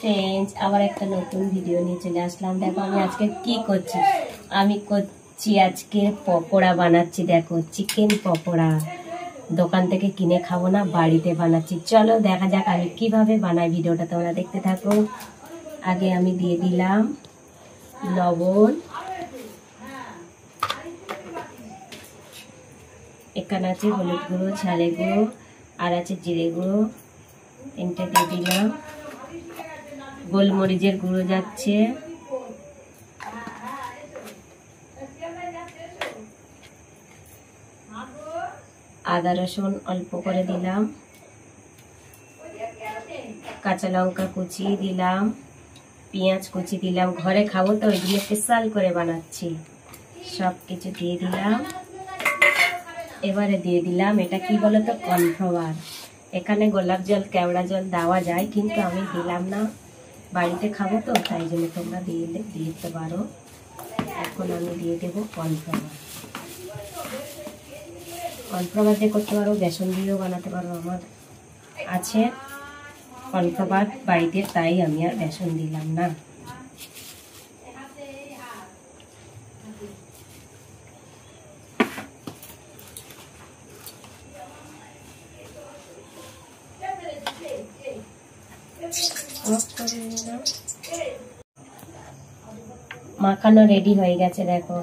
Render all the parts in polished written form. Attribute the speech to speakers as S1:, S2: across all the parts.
S1: Friends, আবার একটা নতুন ভিডিও নিয়ে চলে আসলাম। দেখো আমি আজকে কি করছি। আমি করছি আজকে পকোড়া বানাচ্ছি। দেখো চিকেন পকোড়া, দোকান থেকে কিনে খাবো না, বাড়িতে বানাচ্ছি। চলো দেখা যাক আমি কিভাবে বানাই। ভিডিওটা তোমরা দেখতে থাকো। আগে আমি দিয়ে দিলাম লবণ, এখানে আছে হলুদ গুঁড়ো, ঝালের গুঁড়ো, আর আছে জিরে গুঁড়ো, তিনটে দিয়ে দিলাম। গোলমরিচের গুঁড়ো যাচ্ছে, আদা রসুন অল্প করে দিলাম, কাঁচা লঙ্কা কুচি দিলাম, পেঁয়াজ কুচি দিলাম। ঘরে খাবো তো ওই জন্য স্পেশাল করে বানাচ্ছি। সব কিছু দিয়ে দিলাম। এবারে দিয়ে দিলাম এটা কি বলতো, কর্নফ্লাওয়ার। এখানে গোলাপ জল, কেওড়া জল দেওয়া যায়, কিন্তু আমি দিলাম না, বাড়িতে খাবো তো তাই জন্য তোমরা দিতে পারো। এখন আমি দিয়ে দেবো কর্নফ্লাওয়ার। কর্নফ্লাওয়ার দিয়ে করতে পারো, বেসন দিয়েও বানাতে পারো। আমার আছে কর্নফ্লাওয়ার বাড়িতে, তাই আমি আর বেসন দিলাম না। মাখানো রেডি হয়ে গেছে। দেখো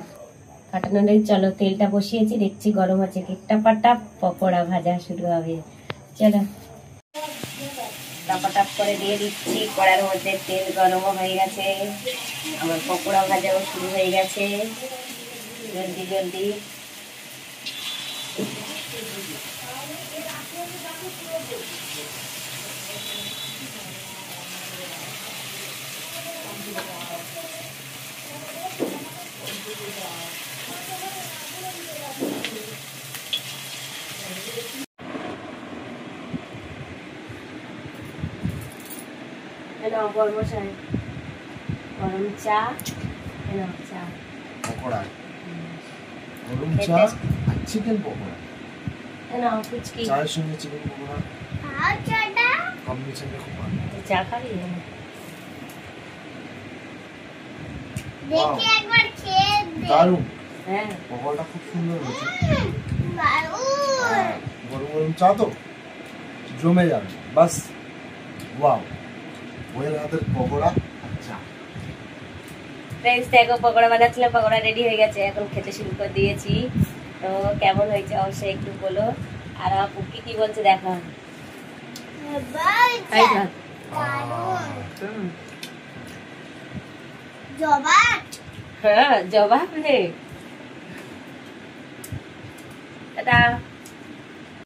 S1: কাটানো রেডি। চলো তেলটা বসিয়েছি, দেখছি গরম আছে, টাপাটাপ পকোড়া ভাজা শুরু হবে। চলো টাপাটাপ করে দিয়ে দিচ্ছি। কড়ার মধ্যে তেল গরম হয়ে গেছে, আমার পকোড়া ভাজাও শুরু হয়ে গেছে। জলদি জলদি বর্মশাই গরম চা, চা
S2: পকোড়া, গরম চা আর চিকেন পকোড়া।
S1: ফুচকি
S2: চায়ের সঙ্গে চিকেন পকোড়া কম্বিনেশনটা খুব ভালো।
S1: চা খাবি?
S2: দেখি একবার খেয়ে দারুণ। হ্যাঁ পকোড়াটা খুব সুন্দর হয়েছে। গরম গরম চা তো জমে যাবে। বাস ওয়াও, ওয়েল হাতের পকোড়া আর চা।
S1: ফ্রেন্ডস দেখো পকোড়া বানাচ্ছিলাম, পকোড়া রেডি হয়ে গেছে, এখন খেতে শুরু করে দিয়েছি। তো কেমন হয়েছে অবশ্যই একটু বলো। আর আমার পুকি কি বলছে দেখো। হ্যাঁ জবা, এটা